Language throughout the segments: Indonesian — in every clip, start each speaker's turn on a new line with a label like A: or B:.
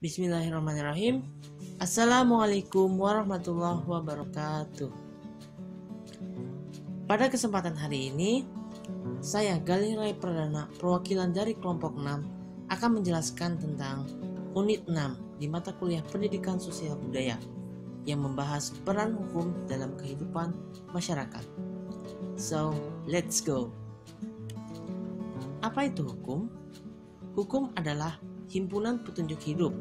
A: Bismillahirrahmanirrahim. Assalamualaikum warahmatullahi wabarakatuh. Pada kesempatan hari ini, saya Galirai Pradana, perwakilan dari kelompok 6, akan menjelaskan tentang unit 6 di mata kuliah Pendidikan Sosial Budaya yang membahas peran hukum dalam kehidupan masyarakat. So, let's go. Apa itu hukum? Hukum adalah himpunan petunjuk hidup.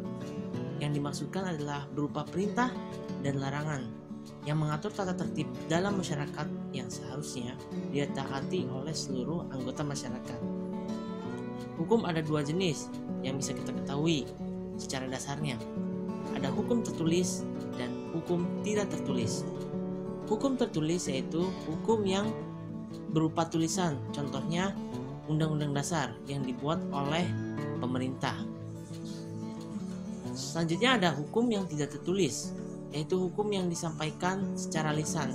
A: Yang dimaksudkan adalah berupa perintah dan larangan yang mengatur tata tertib dalam masyarakat yang seharusnya ditaati oleh seluruh anggota masyarakat. Hukum ada dua jenis yang bisa kita ketahui secara dasarnya. Ada hukum tertulis dan hukum tidak tertulis. Hukum tertulis yaitu hukum yang berupa tulisan, contohnya Undang-Undang Dasar yang dibuat oleh pemerintah. Selanjutnya ada hukum yang tidak tertulis, yaitu hukum yang disampaikan secara lisan.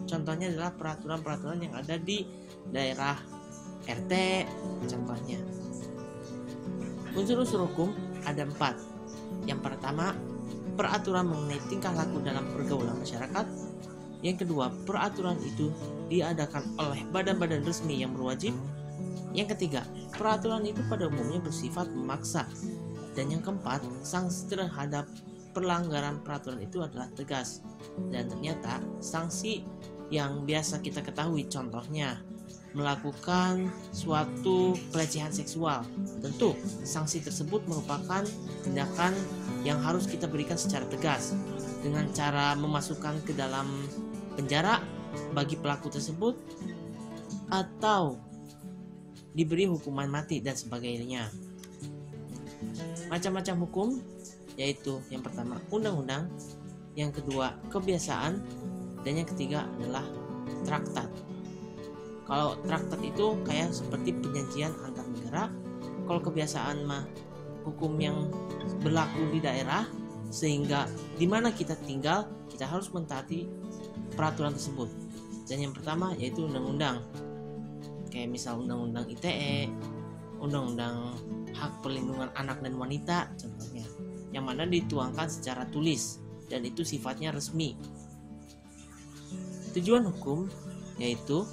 A: Contohnya adalah peraturan-peraturan yang ada di daerah RT, contohnya. Unsur-unsur hukum ada 4. Yang pertama, peraturan mengenai tingkah laku dalam pergaulan masyarakat. Yang kedua, peraturan itu diadakan oleh badan-badan resmi yang berwajib. Yang ketiga, peraturan itu pada umumnya bersifat memaksa. Dan yang keempat, sanksi terhadap pelanggaran peraturan itu adalah tegas. Dan ternyata sanksi yang biasa kita ketahui, contohnya melakukan suatu pelecehan seksual, tentu sanksi tersebut merupakan tindakan yang harus kita berikan secara tegas dengan cara memasukkan ke dalam penjara bagi pelaku tersebut atau diberi hukuman mati dan sebagainya. Macam-macam hukum yaitu yang pertama undang-undang, yang kedua kebiasaan, dan yang ketiga adalah traktat. Kalau traktat itu kayak seperti perjanjian antar negara. Kalau kebiasaan mah hukum yang berlaku di daerah, sehingga di mana kita tinggal kita harus mentaati peraturan tersebut. Dan yang pertama yaitu undang-undang, kayak misal undang-undang ITE, undang-undang hak perlindungan anak dan wanita contohnya, yang mana dituangkan secara tulis dan itu sifatnya resmi. Tujuan hukum yaitu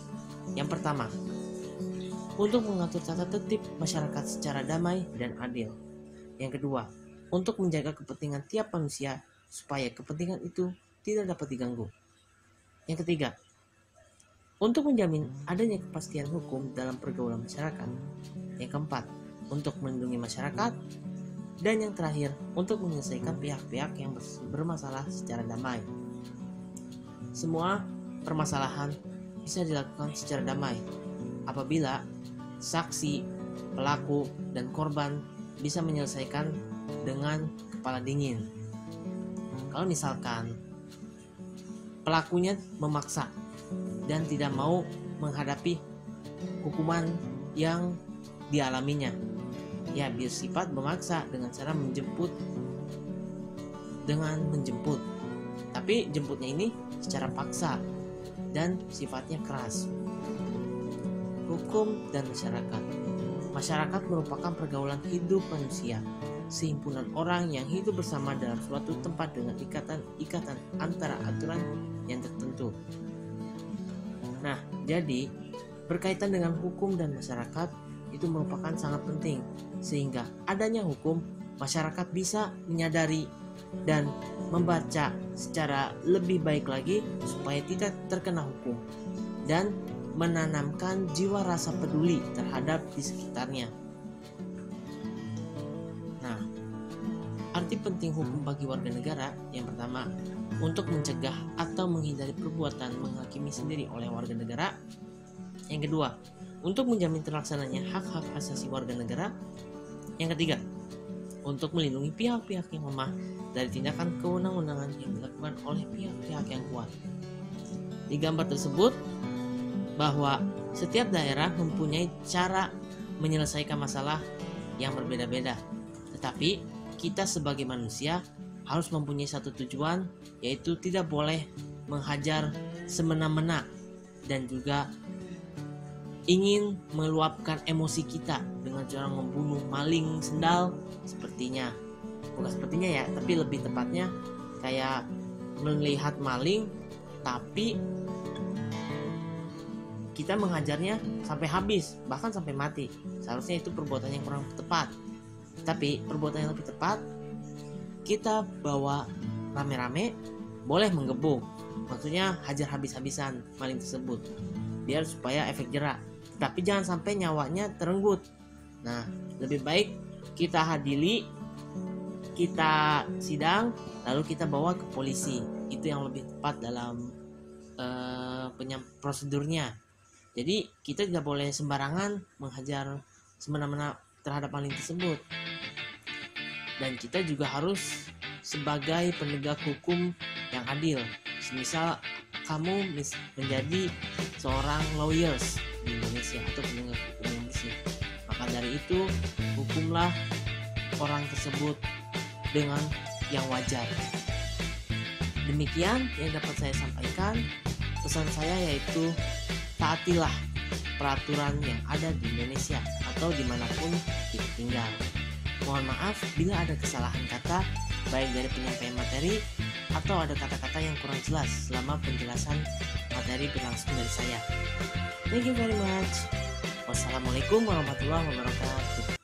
A: yang pertama, untuk mengatur tata tertib masyarakat secara damai dan adil. Yang kedua, untuk menjaga kepentingan tiap manusia supaya kepentingan itu tidak dapat diganggu. Yang ketiga, untuk menjamin adanya kepastian hukum dalam pergaulan masyarakat. Yang keempat, untuk melindungi masyarakat. Dan yang terakhir, untuk menyelesaikan pihak-pihak yang bermasalah secara damai. Semua permasalahan bisa dilakukan secara damai apabila saksi, pelaku, dan korban bisa menyelesaikan dengan kepala dingin. Kalau misalkan pelakunya memaksa dan tidak mau menghadapi hukuman yang dialaminya, ya bersifat memaksa dengan cara menjemput, tapi jemputnya ini secara paksa dan sifatnya keras. Hukum dan masyarakat. Masyarakat merupakan pergaulan hidup manusia, sehimpunan orang yang hidup bersama dalam suatu tempat dengan ikatan antara aturan yang tertentu. Nah, jadi berkaitan dengan hukum dan masyarakat itu merupakan sangat penting, sehingga adanya hukum, masyarakat bisa menyadari dan membaca secara lebih baik lagi supaya tidak terkena hukum dan menanamkan jiwa rasa peduli terhadap di sekitarnya. Nah, arti penting hukum bagi warga negara yang pertama, untuk mencegah atau menghindari perbuatan menghakimi sendiri oleh warga negara. Yang kedua, untuk menjamin terlaksananya hak-hak asasi warga negara. Yang ketiga, untuk melindungi pihak-pihak yang lemah dari tindakan kewenang-wenangan yang dilakukan oleh pihak-pihak yang kuat. Di gambar tersebut bahwa setiap daerah mempunyai cara menyelesaikan masalah yang berbeda-beda. Tetapi kita sebagai manusia harus mempunyai satu tujuan, yaitu tidak boleh menghajar semena-mena dan juga ingin meluapkan emosi kita dengan cara membunuh maling sendal sepertinya. bukan sepertinya ya, tapi lebih tepatnya kayak melihat maling tapi kita menghajarnya sampai habis, bahkan sampai mati. Seharusnya itu perbuatan yang kurang tepat. Tapi perbuatan yang lebih tepat, kita bawa rame-rame, boleh menggebuk. Maksudnya hajar habis-habisan maling tersebut, biar supaya efek jerak. Tapi jangan sampai nyawanya terenggut. Nah, lebih baik kita hadili, kita sidang, lalu kita bawa ke polisi. Itu yang lebih tepat dalam prosedurnya. Jadi kita tidak boleh sembarangan menghajar semena-mena terhadap maling tersebut. Dan kita juga harus sebagai penegak hukum yang adil. Semisal kamu menjadi seorang lawyers di Indonesia atau penegak hukum di Indonesia, maka dari itu hukumlah orang tersebut dengan yang wajar. Demikian yang dapat saya sampaikan. Pesan saya yaitu taatilah peraturan yang ada di Indonesia atau dimanapun kita tinggal. Mohon maaf bila ada kesalahan kata, baik dari penyampaian materi atau ada kata-kata yang kurang jelas selama penjelasan materi berlangsung dari saya. Thank you very much. Wassalamualaikum warahmatullahi wabarakatuh.